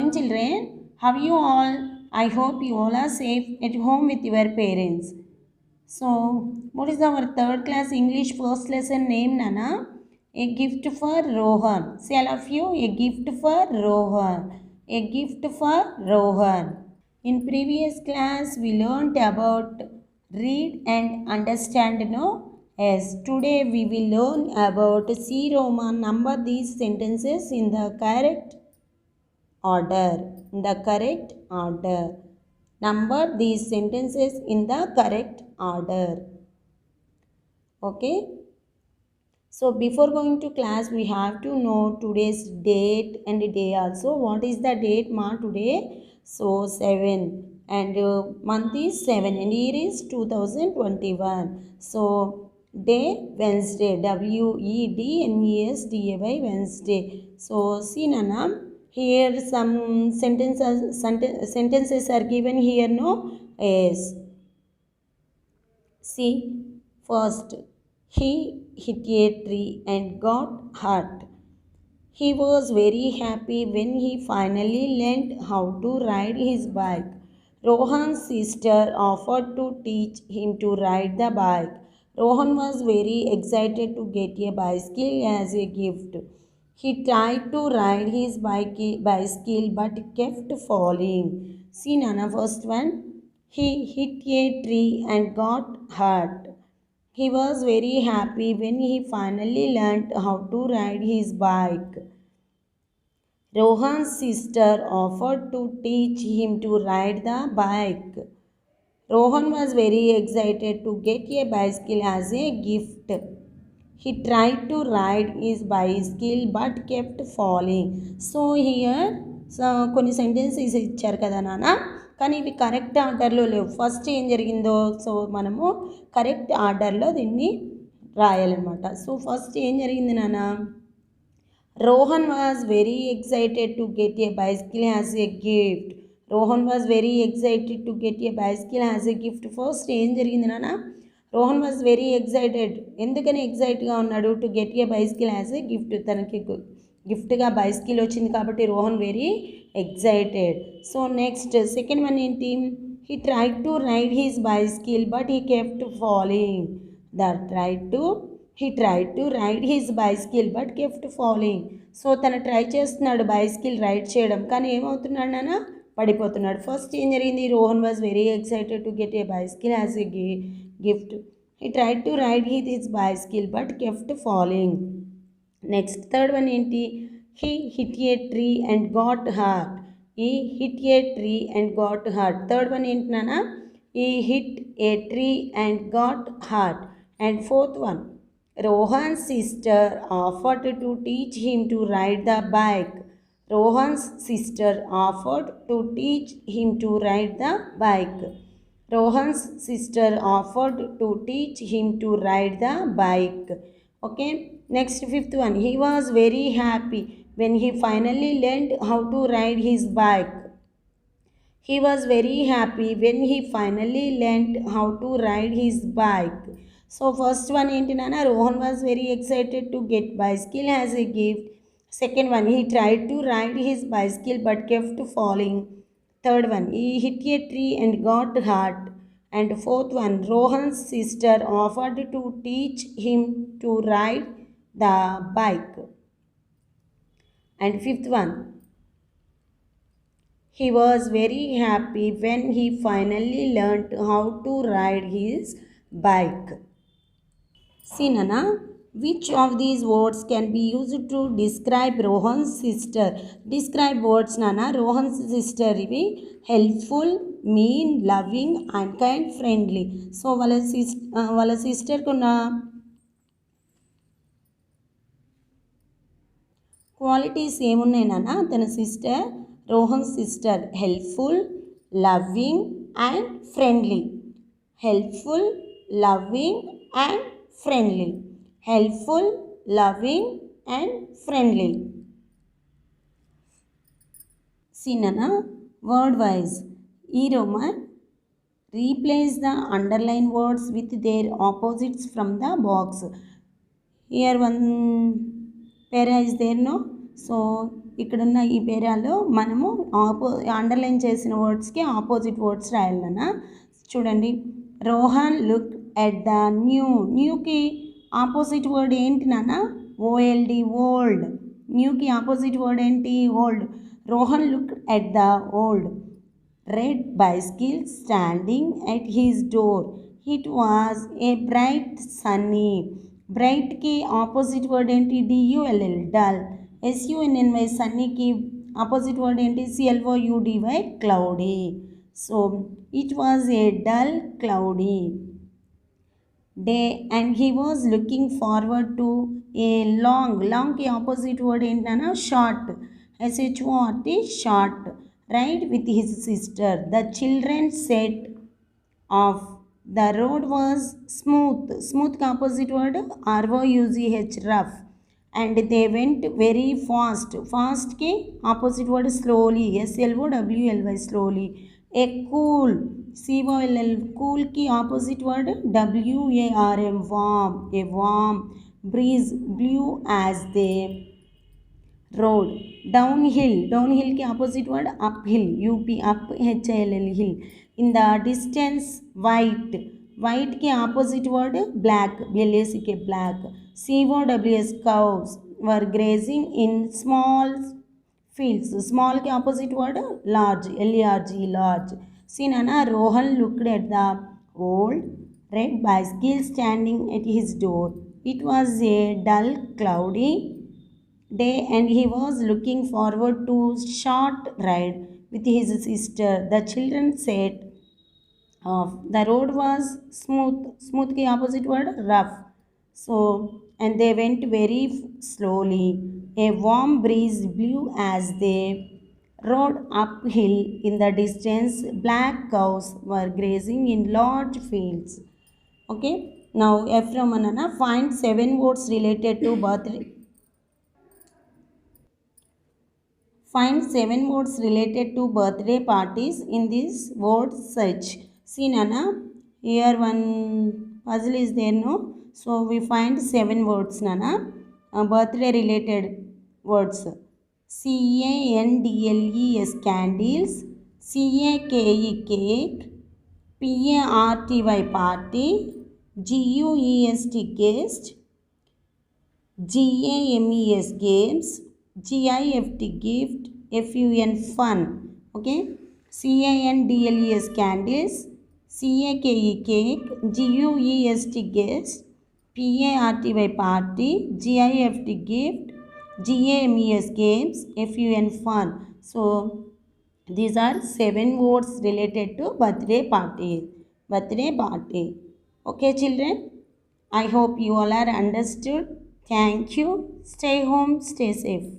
morning, children. How are you all? I hope you all are safe at home with your parents. So, what is our third class English first lesson name, Nana? A gift for Rohan. Say all of you, a gift for Rohan. A gift for Rohan. In previous class, we learned about read and understand, no? Yes, today we will learn about see Roman number these sentences in the correct order. In the correct order. Number these sentences in the correct order. Okay. So before going to class, we have to know today's date and day also. What is the date, ma, today? So 7 and month is 7 and year is 2021. So day Wednesday, Wednesday, Wednesday. So see, Nana, here some sentences are given here, no? Yes. See, first, he hit a tree and got hurt. He was very happy when he finally learned how to ride his bike. Rohan's sister offered to teach him to ride the bike. Rohan was very excited to get a bicycle as a gift. He tried to ride his bicycle but kept falling. See, Nana, first one. He hit a tree and got hurt. He was very happy when he finally learned how to ride his bike. Rohan's sister offered to teach him to ride the bike. Rohan was very excited to get a bicycle as a gift. He tried to ride his bicycle but kept falling. So here కొన్ని sentences ఇచ్చారు కదా నాన్న, కానీ ఇవి correct ఆర్డర్లో లేవు. First ఏం జరిగిందో సో మనము కరెక్ట్ ఆర్డర్లో దీన్ని రాయాలన్నమాట. సో ఫస్ట్ ఏం జరిగింది నాన్న, Rohan was very excited to get a bicycle as a gift. Rohan was very excited to get a bicycle as a gift. First ఏం జరిగింది నాన్న, రోహన్ వాజ్ వెరీ ఎక్సైటెడ్. ఎందుకని ఎక్సైట్గా ఉన్నాడు, to get a bicycle as a gift. తనకి గిఫ్ట్గా bicycle వచ్చింది కాబట్టి Rohan very excited. So next second one ఏంటి, he tried to ride his bicycle but he kept falling. He tried to ride his bicycle but kept falling. So తను try చేస్తున్నాడు bicycle ride చేయడం, కానీ ఏమవుతున్నాడు నాన్న, పడిపోతున్నాడు. ఫస్ట్ ఏం జరిగింది, Rohan was very excited to get a bicycle as a gift. He tried to ride his bicycle but kept falling. Next third one enti, he hit a tree and got hurt. He hit a tree and got hurt. Third one enti nana, he hit a tree and got hurt. And fourth one, Rohan's sister offered to teach him to ride the bike. Rohan's sister offered to teach him to ride the bike. Rohan's sister offered to teach him to ride the bike. Okay. Next fifth one. He was very happy when he finally learned how to ride his bike. He was very happy when he finally learned how to ride his bike. So first one enti nana, Rohan was very excited to get bicycle as a gift. Second one, he tried to ride his bicycle but kept falling. Third one, he hit a tree and got hurt. And fourth one, Rohan's sister offered to teach him to ride the bike. And fifth one, he was very happy when he finally learned how to ride his bike. See Nana, which of these words can be used to describe Rohan's sister? Describe words Nana. Rohan's sister ivi helpful, mean, loving, and kind, friendly. So వాళ్ళ sister కున్న qualities ఏమున్నాయి నాన్న, తన sister Rohan sister helpful, loving and friendly. Helpful, loving and friendly. Helpful, loving and friendly. See Nana, word wise. E Roman, replace the underlined words with their opposites from the box. Here one para is there, no? So ఇక్కడున్న ఈ పేరాలో మనము underline చేసిన వర్డ్స్కి opposite words రాయాలన్నా. చూడండి, Rohan look at the న్యూకి opposite word ఏంటి నాన్న? O L D, old. న్యూకి ఆపోజిట్ వర్డ్ ఏంటి? Old. Rohan look at the old red bicycle standing at his door. It was a bright sunny. Bright की opposite word ఏంటి? dull, dull. sunny sunny की opposite word ఏంటి? cloudy, cloudy. So it was a dull, cloudy day and he was looking forward to a long की opposite word ఏంటన్నా? short, short, short, ride with his sister. The children set off. The road was smooth की opposite word ROUGH, rough, and they went very fast की opposite word slowly, SLOWLY, slowly. A cool, COLL, cool की opposite word WARM, warm, a warm breeze blew as they road. Downhill की opposite word uphill, UP, up, HILL, hill. In the distance, white की opposite word black, BLACK, black. COWS, cows were grazing in small fields. Small की opposite word large, LARGE, large. See Nana, Rohan looked at the old red bicycle standing at his door. It was a dull, cloudy day and he was looking forward to short ride with his sister. The children said the road was smooth की opposite word rough. So and they went very slowly. A warm breeze blew as they rode uphill. In the distance, black cows were grazing in large fields. Okay, now from Anana, find 7 words related to birthday. Find 7 words related to birthday parties in this word search. See Nana, here one puzzle is there, no? So we find 7 words Nana, birthday related words. CANDLES, candles. CAKE, cake. PARTY, party. GUEST, guest. GAMES, games. GIFT, gift. FUN, fun. Okay, CANDLES, candles. CAKE, cake. GUEST, guest. PARTY, party. GIFT, gift. GAMES, games. FUN, fun. So these are 7 words related to birthday party. Okay children, I hope you all are understood. Thank you. Stay home, stay safe.